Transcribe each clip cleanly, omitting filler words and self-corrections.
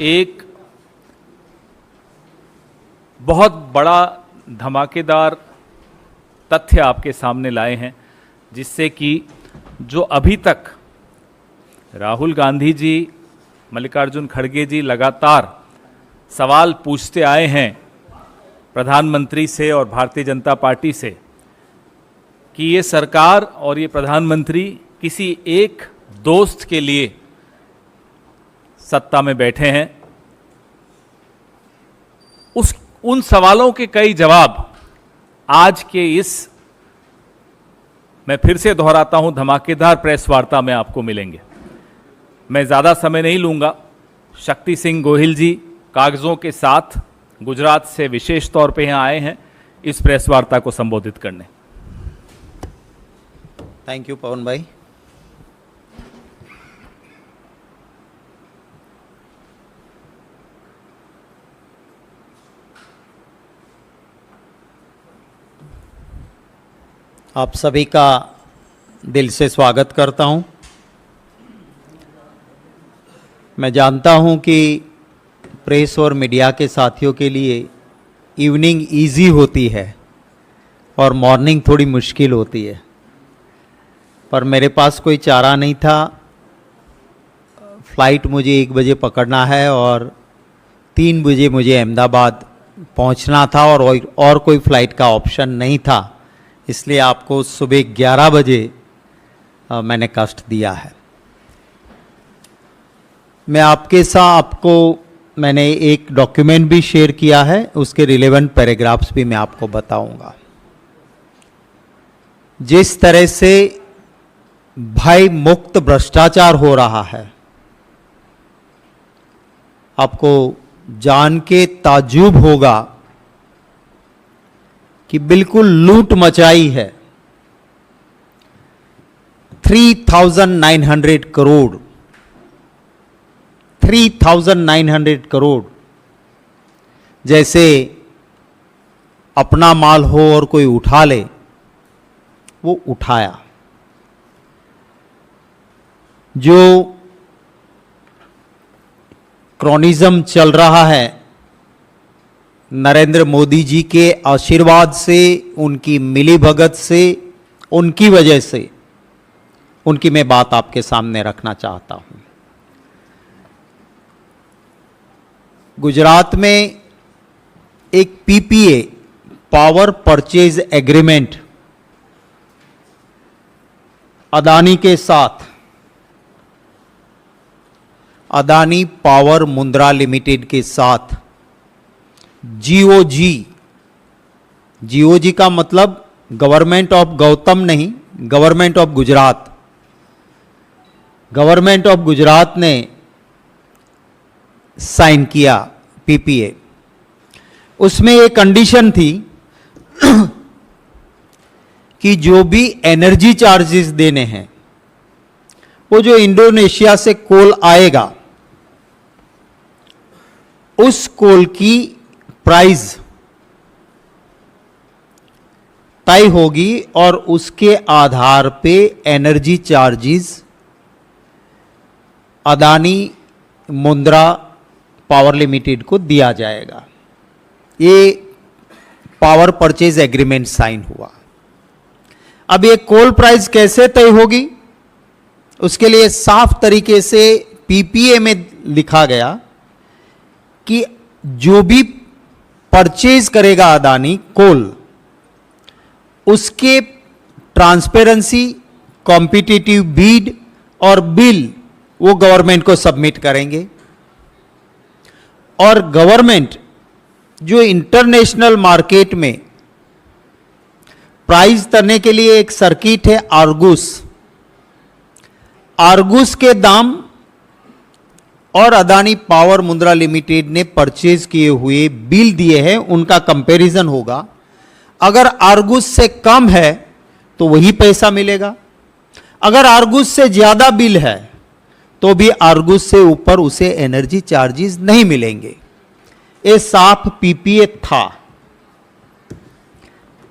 एक बहुत बड़ा धमाकेदार तथ्य आपके सामने लाए हैं, जिससे कि जो अभी तक राहुल गांधी जी, मल्लिकार्जुन खड़गे जी लगातार सवाल पूछते आए हैं प्रधानमंत्री से और भारतीय जनता पार्टी से कि ये सरकार और ये प्रधानमंत्री किसी एक दोस्त के लिए सत्ता में बैठे हैं, उन सवालों के कई जवाब आज के इस, मैं फिर से दोहराता हूं, धमाकेदार प्रेस वार्ता में आपको मिलेंगे। मैं ज़्यादा समय नहीं लूँगा। शक्ति सिंह गोहिल जी कागज़ों के साथ गुजरात से विशेष तौर पे यहाँ आए हैं इस प्रेस वार्ता को संबोधित करने। थैंक यू पवन भाई। आप सभी का दिल से स्वागत करता हूं। मैं जानता हूं कि प्रेस और मीडिया के साथियों के लिए इवनिंग इजी होती है और मॉर्निंग थोड़ी मुश्किल होती है, पर मेरे पास कोई चारा नहीं था। फ़्लाइट मुझे 1 बजे पकड़ना है और 3 बजे मुझे अहमदाबाद पहुंचना था और कोई फ़्लाइट का ऑप्शन नहीं था, इसलिए आपको सुबह 11 बजे मैंने कष्ट दिया है। मैं आपको मैंने एक डॉक्यूमेंट भी शेयर किया है, उसके रिलेवेंट पैराग्राफ्स भी मैं आपको बताऊंगा। जिस तरह से भय मुक्त भ्रष्टाचार हो रहा है, आपको जान के ताज्जुब होगा कि बिल्कुल लूट मचाई है। 3,900 करोड़ 3,900 करोड़ जैसे अपना माल हो और कोई उठा ले, वो उठाया। जो क्रॉनिज्म चल रहा है, नरेंद्र मोदी जी के आशीर्वाद से, उनकी मिलीभगत से, उनकी वजह से, उनकी मैं बात आपके सामने रखना चाहता हूं। गुजरात में एक PPA, power purchase agreement, Adani के साथ, अदानी पावर मुंद्रा लिमिटेड के साथ जीओजी का मतलब गवर्नमेंट ऑफ गौतम नहीं, government of Gujarat. Government of Gujarat ने साइन किया पीपीए। उसमें एक कंडीशन थी कि जो भी एनर्जी चार्जेस देने हैं, वो जो इंडोनेशिया से कोल आएगा, उस कोल की प्राइस तय होगी और उसके आधार पे energy charges Adani Mundra power limited को दिया जाएगा। ये पावर परचेज एग्रीमेंट साइन हुआ। अब ये कोल प्राइस कैसे तय होगी, उसके लिए साफ तरीके से पीपीए में लिखा गया कि जो भी परचेज करेगा अदानी कोल, उसके ट्रांसपेरेंसी, कॉम्पिटिटिव बीड और बिल वो गवर्नमेंट को सबमिट करेंगे। और गवर्नमेंट जो इंटरनेशनल मार्केट में प्राइस करने के लिए एक सर्किट है आर्गुस के दाम और अदानी पावर मुंद्रा लिमिटेड ने परचेज किए हुए बिल दिए हैं, उनका कंपैरिजन होगा। अगर आर्गुस से कम है तो वही पैसा मिलेगा, अगर आर्गुस से ज्यादा बिल है तो भी आर्गुस से ऊपर उसे एनर्जी चार्जेस नहीं मिलेंगे। ये साफ पीपीए था।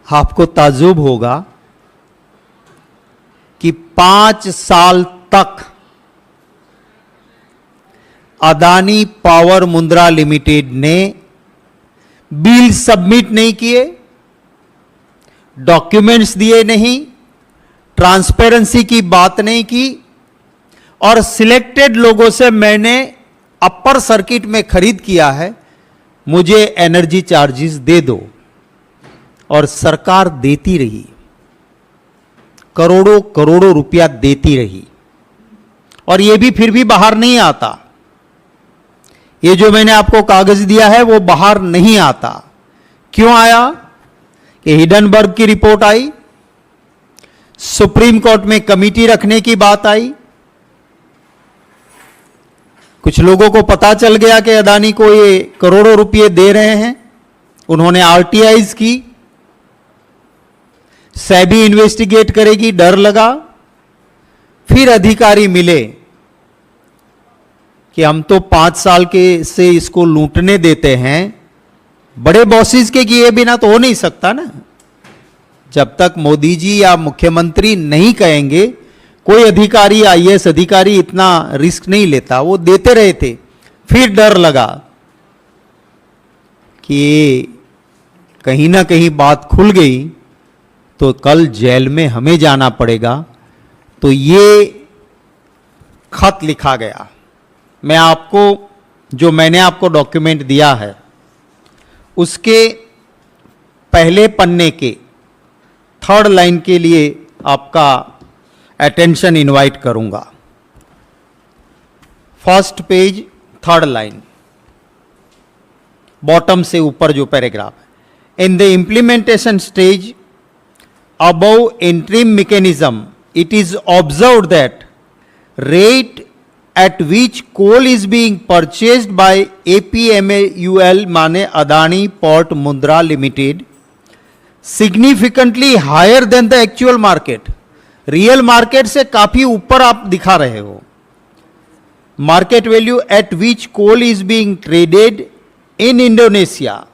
आपको ताज्जुब होगा कि 5 साल तक अदानी पावर मुंद्रा लिमिटेड ने बिल सबमिट नहीं किए, डॉक्यूमेंट्स दिए नहीं, ट्रांसपेरेंसी की बात नहीं की और सिलेक्टेड लोगों से मैंने अपर सर्किट में खरीद किया है, मुझे एनर्जी चार्जेस दे दो। और सरकार देती रही, करोड़ों करोड़ों रुपया देती रही और यह भी फिर भी बाहर नहीं आता। ये जो मैंने आपको कागज दिया है वो बाहर नहीं आता। क्यों आया? कि हिडनबर्ग की रिपोर्ट आई, सुप्रीम कोर्ट में कमेटी रखने की बात आई, कुछ लोगों को पता चल गया कि अदानी को ये करोड़ों रुपए दे रहे हैं, उन्होंने आरटीआईज की, सेबी इन्वेस्टिगेट करेगी, डर लगा। फिर अधिकारी मिले कि हम तो 5 साल के से इसको लूटने देते हैं, बड़े बॉसेस के किए बिना तो हो नहीं सकता ना। जब तक मोदी जी या मुख्यमंत्री नहीं कहेंगे, कोई अधिकारी, आईएएस अधिकारी इतना रिस्क नहीं लेता, वो देते रहे थे। फिर डर लगा कि कहीं ना कहीं बात खुल गई तो कल जेल में हमें जाना पड़ेगा। तो ये खत लिखा गया। मैं आपको, जो मैंने आपको डॉक्यूमेंट दिया है, उसके पहले पन्ने के 3rd लाइन के लिए आपका अटेंशन इनवाइट करूंगा। 1st page 3rd line, bottom से ऊपर जो पैराग्राफ है। In the implementation stage above interim mechanism, it is observed that rate at which coal is being purchased by APMAUL माने Adani port Mundra limited significantly higher than the actual market, real market से काफी ऊपर आप दिखा रहे हो। Market value at which coal is being traded in Indonesia,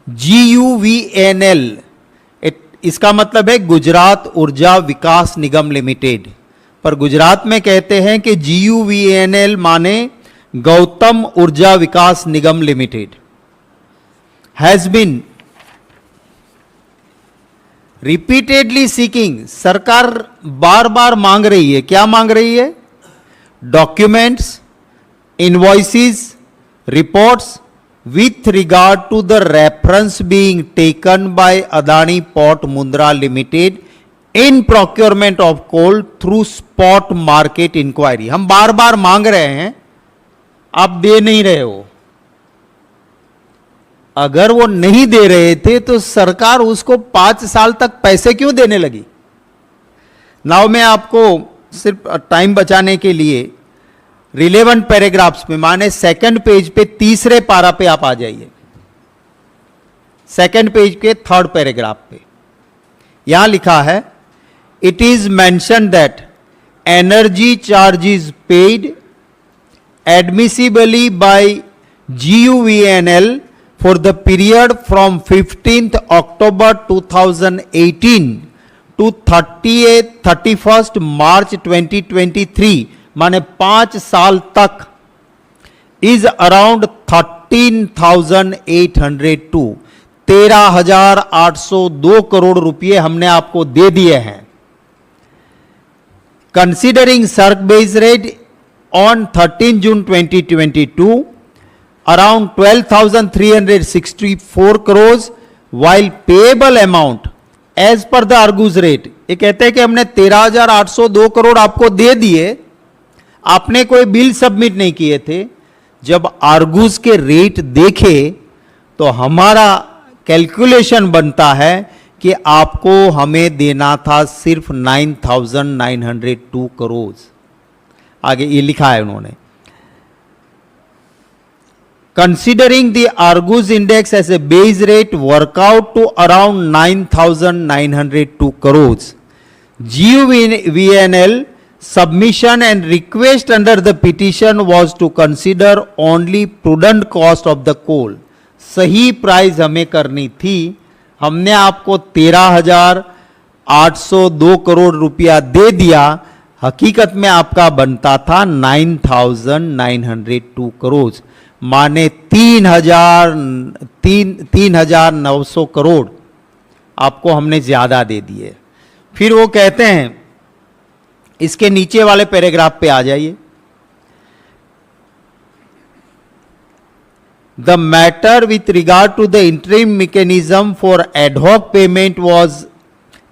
GUVNL, इसका मतलब है गुजरात ऊर्जा विकास निगम लिमिटेड, पर गुजरात में कहते हैं कि GUVNL माने Gautam Urja Vikas Nigam limited, has been repeatedly seeking, सरकार बार बार मांग रही है। क्या मांग रही है? Documents, invoices, reports with regard to the reference being taken by Adani Port Mundra Limited in procurement of coal through spot market inquiry। हम बार बार मांग रहे हैं, आप दे नहीं रहे हो। अगर वो नहीं दे रहे थे तो सरकार उसको 5 साल तक पैसे क्यों देने लगी? नाउ मैं आपको सिर्फ टाइम बचाने के लिए रिलेवेंट पैराग्राफ्स में, माने 2nd पेज पे 3रे पारा पे आप आ जाइए। 2nd पेज के 3rd पैराग्राफ पे यहां लिखा है, it is mention that energy charges paid admissibly by GUVNL for the period from 15th October 2018 to 31st March 2023, माने 5 साल तक, इज अराउंड 13,802, 13,802 करोड़ रुपए हमने आपको दे दिए हैं। Considering CERC base rate on 13 June 2022 around 12,364 crore, while payable amount as per the Argus rate, ये कहते हैं कि हमने 13,802 करोड़ आपको दे दिए, आपने कोई बिल सबमिट नहीं किए थे। जब आर्गूज के रेट देखे तो हमारा कैलकुलेशन बनता है कि आपको हमें देना था सिर्फ 9,902 करोड़। आगे ये लिखा है उन्होंने, considering the Argus index as a base rate work out to around 9,902 crore, GUVNL submission and request under the petition was to consider only prudent cost of the coal। सही प्राइस हमें करनी थी, हमने आपको 13,802 करोड़ रुपया दे दिया, हकीकत में आपका बनता था 9,902 करोड़, माने 3,900 करोड़ आपको हमने ज्यादा दे दिए। फिर वो कहते हैं, इसके नीचे वाले पैराग्राफ पे आ जाइए, the matter with regard to the interim mechanism for ad hoc payment was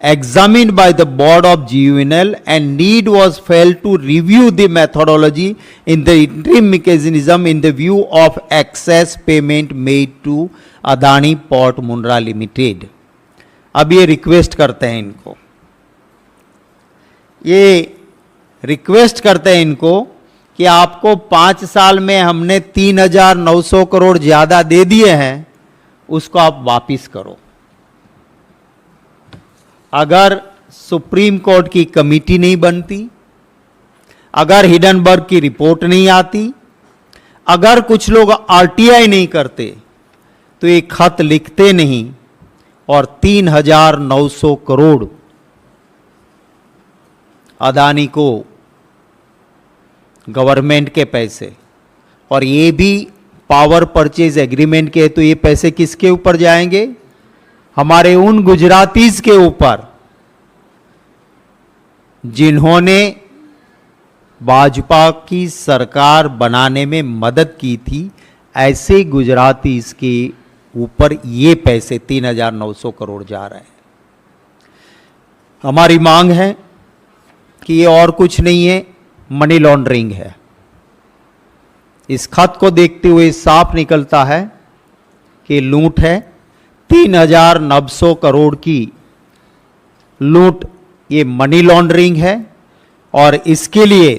examined by the board of GUVNL and need was felt to review the methodology in the interim mechanism in the view of excess payment made to Adani Port Mundra Limited। अब ये request करते हैं इनको, ये request करते हैं इनको कि आपको 5 साल में हमने 3,900 करोड़ ज्यादा दे दिए हैं, उसको आप वापिस करो। अगर सुप्रीम कोर्ट की कमेटी नहीं बनती, अगर हिडनबर्ग की रिपोर्ट नहीं आती, अगर कुछ लोग आरटीआई नहीं करते, तो ये खत लिखते नहीं और 3,900 करोड़ अदानी को गवर्नमेंट के पैसे, और ये भी पावर परचेज एग्रीमेंट के, तो ये पैसे किसके ऊपर जाएंगे? हमारे उन गुजरातीज के ऊपर जिन्होंने भाजपा की सरकार बनाने में मदद की थी। ऐसे गुजरातीज के ऊपर ये पैसे 3,900 करोड़ जा रहे हैं। हमारी मांग है कि ये और कुछ नहीं है, मनी लॉन्ड्रिंग है। इस खत को देखते हुए साफ निकलता है कि लूट है। 3,900 करोड़ की लूट, ये मनी लॉन्ड्रिंग है। और इसके लिए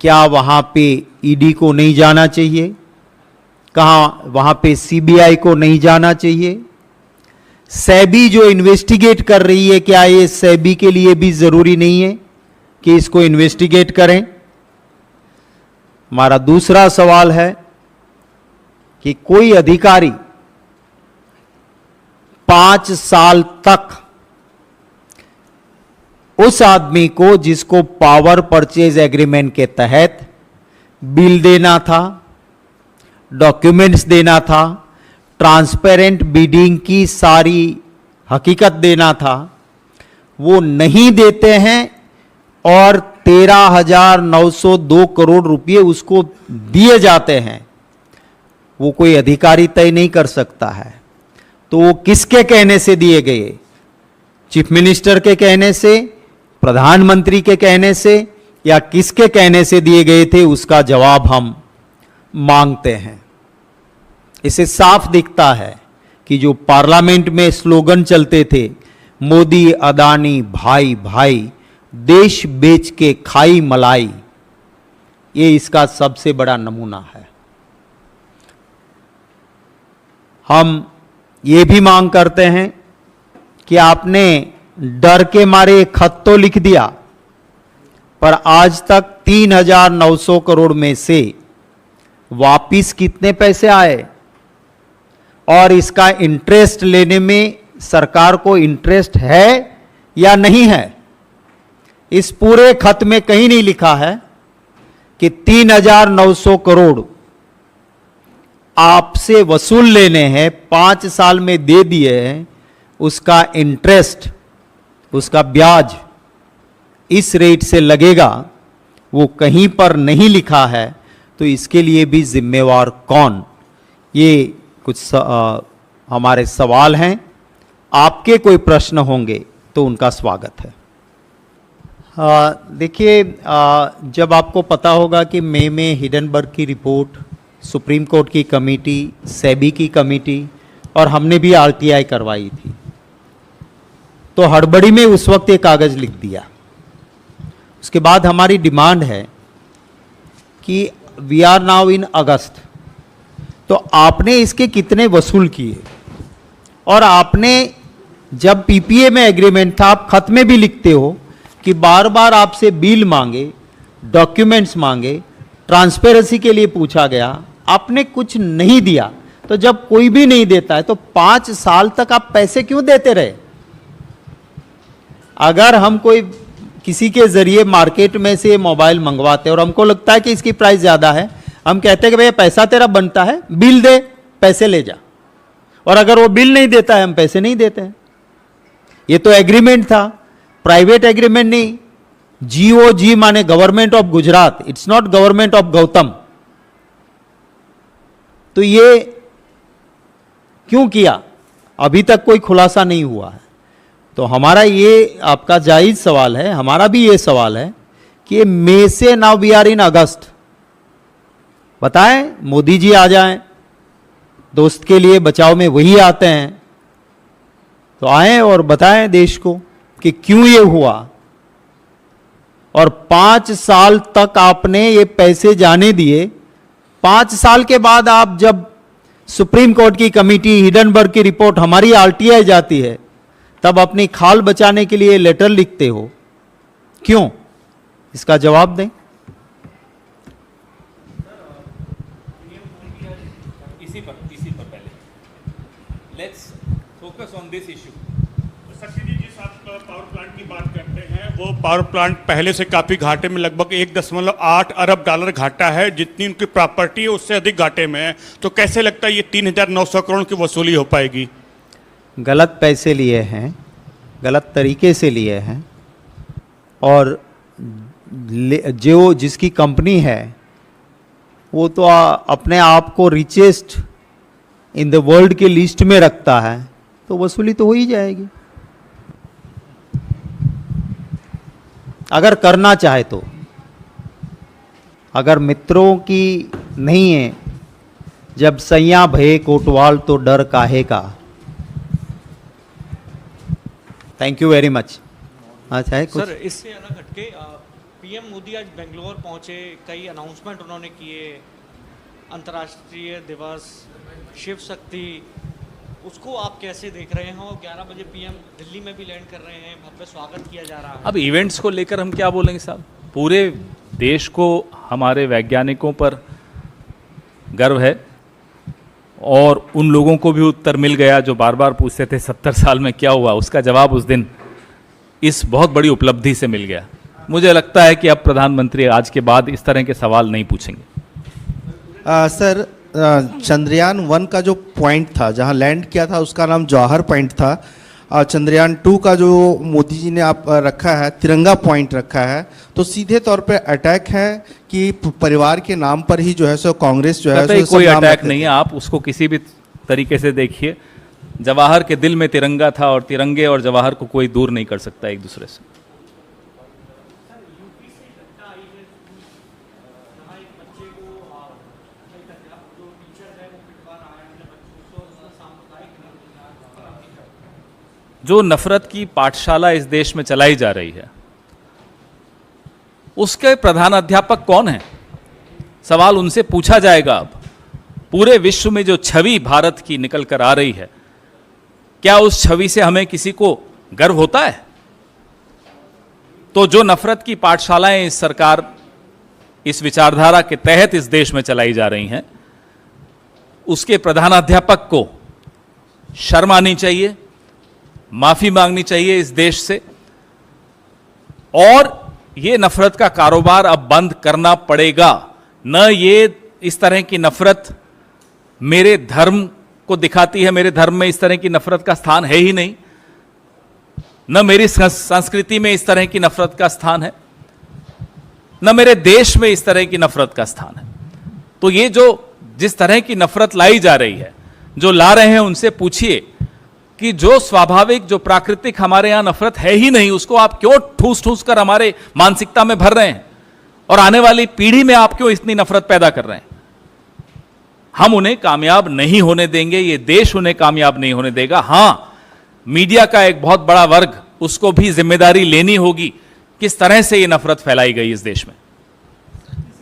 क्या वहां पे ईडी को नहीं जाना चाहिए? कहां वहां पे सीबीआई को नहीं जाना चाहिए? सेबी जो इन्वेस्टिगेट कर रही है, क्या ये सेबी के लिए भी जरूरी नहीं है कि इसको इन्वेस्टिगेट करें? हमारा दूसरा सवाल है कि कोई अधिकारी 5 साल तक उस आदमी को जिसको पावर परचेज एग्रीमेंट के तहत बिल देना था, डॉक्यूमेंट्स देना था, ट्रांसपेरेंट बिडिंग की सारी हकीकत देना था, वो नहीं देते हैं और 13,902 करोड़ रुपए उसको दिए जाते हैं। वो कोई अधिकारी तय नहीं कर सकता है। तो वो किसके कहने से दिए गए? चीफ मिनिस्टर के कहने से, प्रधानमंत्री के कहने से, या किसके कहने से दिए गए थे? उसका जवाब हम मांगते हैं। इसे साफ दिखता है कि जो पार्लियामेंट में स्लोगन चलते थे, मोदी अदानी भाई भाई, देश बेच के खाई मलाई, ये इसका सबसे बड़ा नमूना है। हम ये भी मांग करते हैं कि आपने डर के मारे खत तो लिख दिया, पर आज तक 3,900 करोड़ में से वापिस कितने पैसे आए, और इसका इंटरेस्ट लेने में सरकार को इंटरेस्ट है या नहीं है? इस पूरे खत में कहीं नहीं लिखा है कि 3,900 करोड़ आपसे वसूल लेने हैं, 5 साल में दे दिए हैं, उसका इंटरेस्ट, उसका ब्याज इस रेट से लगेगा, वो कहीं पर नहीं लिखा है। तो इसके लिए भी जिम्मेवार कौन? ये कुछ हमारे सवाल हैं। आपके कोई प्रश्न होंगे तो उनका स्वागत है। देखिए, जब आपको पता होगा कि मई में हिडनबर्ग की रिपोर्ट, सुप्रीम कोर्ट की कमेटी, सेबी की कमेटी, और हमने भी आरटीआई करवाई थी, तो हड़बड़ी में उस वक्त एक कागज लिख दिया। उसके बाद हमारी डिमांड है कि वी आर नाउ इन अगस्त, तो आपने इसके कितने वसूल किए? और आपने जब पीपीए में एग्रीमेंट था, आप खत में भी लिखते हो कि बार बार आपसे बिल मांगे, डॉक्यूमेंट्स मांगे, ट्रांसपेरेंसी के लिए पूछा गया, आपने कुछ नहीं दिया। तो जब कोई भी नहीं देता है तो 5 साल तक आप पैसे क्यों देते रहे? अगर हम कोई किसी के जरिए मार्केट में से मोबाइल मंगवाते हैं और हमको लगता है कि इसकी प्राइस ज़्यादा है, हम कहते हैं कि भैया पैसा तेरा बनता है, बिल दे, पैसे ले जा। और अगर वो बिल नहीं देता है, हम पैसे नहीं देते हैं। ये तो एग्रीमेंट था, प्राइवेट एग्रीमेंट नहीं। GOG माने government of Gujarat, it's not government of Gautam. तो ये क्यों किया, अभी तक कोई खुलासा नहीं हुआ है। तो हमारा ये आपका जायज सवाल है, हमारा भी ये सवाल है कि मई से, नाउ वी आर इन अगस्त, बताएं मोदी जी आ जाएं, दोस्त के लिए बचाव में वही आते हैं, तो आए और बताएं देश को कि क्यों ये हुआ। और 5 साल तक आपने ये पैसे जाने दिए। 5 साल के बाद आप जब सुप्रीम कोर्ट की कमेटी, हिडनबर्ग की रिपोर्ट, हमारी RTI जाती है, तब अपनी खाल बचाने के लिए लेटर लिखते हो, क्यों? इसका जवाब दें। इसी पर पहले let's focus on this issue. शक्ति जी, जिस आप पावर प्लांट की बात करते हैं, वो पावर प्लांट पहले से काफी घाटे में, लगभग 1.8 अरब डॉलर घाटा है। जितनी उनकी प्रॉपर्टी है उससे अधिक घाटे में है। तो कैसे लगता है ये 3900 करोड़ की वसूली हो पाएगी? गलत पैसे लिए हैं, गलत तरीके से लिए हैं, और जो जिसकी कंपनी है वो तो अपने आप को रिचेस्ट इन द वर्ल्ड के लिस्ट में रखता है, तो वसूली तो हो ही जाएगी अगर करना चाहे तो। अगर मित्रों की नहीं है, जब सैया भये कोटवाल तो डर काहे का। Thank you very much. अच्छा है कुछ? सर, इससे अलग हटके पीएम मोदी आज बेंगलोर पहुंचे, कई अनाउंसमेंट उन्होंने किए, अंतर्राष्ट्रीय दिवस, शिव शक्ति, उसको आप कैसे देख रहे हैं? और 11 बजे पीएम दिल्ली में भी लैंड कर रहे हैं, भव्य स्वागत किया जा रहा है। अब इवेंट्स को लेकर हम क्या बोलेंगे साहब? पूरे देश को हमारे वैज्ञानिकों पर गर्व है, और उन लोगों को भी उत्तर मिल गया जो बार बार पूछते थे 70 साल में क्या हुआ, उसका जवाब उस दिन इस बहुत बड़ी उपलब्धि से मिल गया। मुझे लगता है कि अब प्रधानमंत्री आज के बाद इस तरह के सवाल नहीं पूछेंगे। सर, चंद्रयान 1 का जो पॉइंट था, जहां लैंड किया था, उसका नाम जौहर पॉइंट था। चंद्रयान 2 का जो मोदी जी ने आप रखा है, तिरंगा पॉइंट रखा है, तो सीधे तौर पे अटैक है कि परिवार के नाम पर ही जो है सो कांग्रेस जो है सो कोई सब नाम अटैक रखते नहीं है। थे। आप उसको किसी भी तरीके से देखिए, जवाहर के दिल में तिरंगा था, और तिरंगे और जवाहर को कोई दूर नहीं कर सकता एक दूसरे से। जो नफरत की पाठशाला इस देश में चलाई जा रही है, उसके प्रधान अध्यापक कौन है? सवाल उनसे पूछा जाएगा। अब पूरे विश्व में जो छवि भारत की निकल कर आ रही है, क्या उस छवि से हमें किसी को गर्व होता है? तो जो नफरत की पाठशालाएं इस सरकार, इस विचारधारा के तहत इस देश में चलाई जा रही हैं, उसके प्रधानाध्यापक को शर्म आनी चाहिए, माफी मांगनी चाहिए इस देश से, और ये नफरत का कारोबार अब बंद करना पड़ेगा। न ये इस तरह की नफरत मेरे धर्म को दिखाती है, मेरे धर्म में इस तरह की नफरत का स्थान है ही नहीं, न मेरी संस्कृति में इस तरह की नफरत का स्थान है, न मेरे देश में इस तरह की नफरत का स्थान है। तो ये जो जिस तरह की नफरत लाई जा रही है, जो ला रहे हैं, उनसे पूछिए कि जो स्वाभाविक, जो प्राकृतिक हमारे यहां नफरत है ही नहीं, उसको आप क्यों ठूस ठूस कर हमारे मानसिकता में भर रहे हैं, और आने वाली पीढ़ी में आप क्यों इतनी नफरत पैदा कर रहे हैं? हम उन्हें कामयाब नहीं होने देंगे, ये देश उन्हें कामयाब नहीं होने देगा। हां, मीडिया का एक बहुत बड़ा वर्ग, उसको भी जिम्मेदारी लेनी होगी किस तरह से ये नफरत फैलाई गई इस देश में।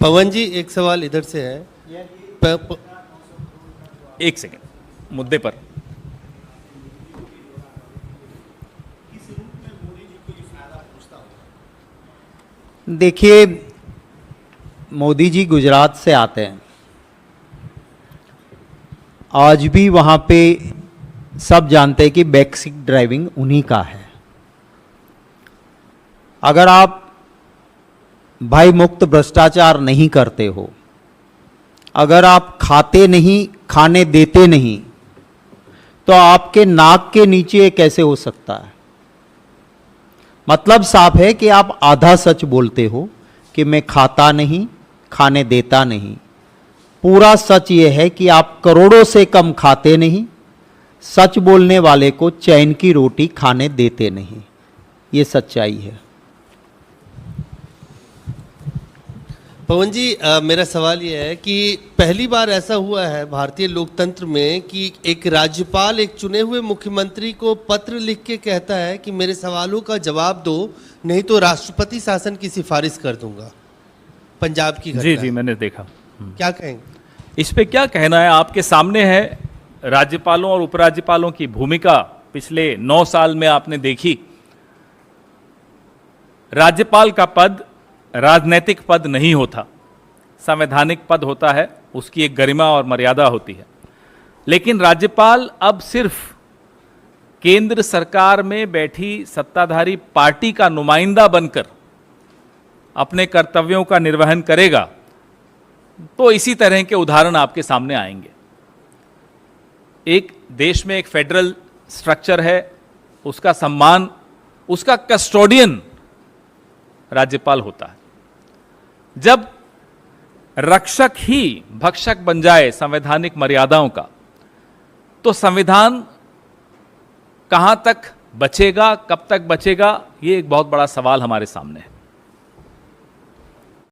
पवन जी, एक सवाल इधर से है। एक सेकेंड, मुद्दे पर। देखिए, मोदी जी गुजरात से आते हैं, आज भी वहाँ पे सब जानते हैं कि बैकसीट ड्राइविंग उन्हीं का है। अगर आप भय मुक्त भ्रष्टाचार नहीं करते हो, अगर आप खाते नहीं, खाने देते नहीं, तो आपके नाक के नीचे ये कैसे हो सकता है? मतलब साफ है कि आप आधा सच बोलते हो कि मैं खाता नहीं, खाने देता नहीं। पूरा सच ये है कि आप करोड़ों से कम खाते नहीं, सच बोलने वाले को चैन की रोटी खाने देते नहीं। ये सच्चाई है। पवन जी, मेरा सवाल ये है कि पहली बार ऐसा हुआ है भारतीय लोकतंत्र में कि एक राज्यपाल एक चुने हुए मुख्यमंत्री को पत्र लिख के कहता है कि मेरे सवालों का जवाब दो, नहीं तो राष्ट्रपति शासन की सिफारिश कर दूंगा। पंजाब की घटना जी है। जी, मैंने देखा। क्या कहेंगे? इस पे क्या कहना है? आपके सामने है राज्यपालों और उपराज्यपालों की भूमिका पिछले 9 साल में आपने देखी। राज्यपाल का पद राजनैतिक पद नहीं होता, संवैधानिक पद होता है, उसकी एक गरिमा और मर्यादा होती है। लेकिन राज्यपाल अब सिर्फ केंद्र सरकार में बैठी सत्ताधारी पार्टी का नुमाइंदा बनकर अपने कर्तव्यों का निर्वहन करेगा, तो इसी तरह के उदाहरण आपके सामने आएंगे। एक देश में एक फेडरल स्ट्रक्चर है, उसका सम्मान, उसका कस्टोडियन राज्यपाल होता है। जब रक्षक ही भक्षक बन जाए संवैधानिक मर्यादाओं का, तो संविधान कहां तक बचेगा, कब तक बचेगा, ये एक बहुत बड़ा सवाल हमारे सामने है।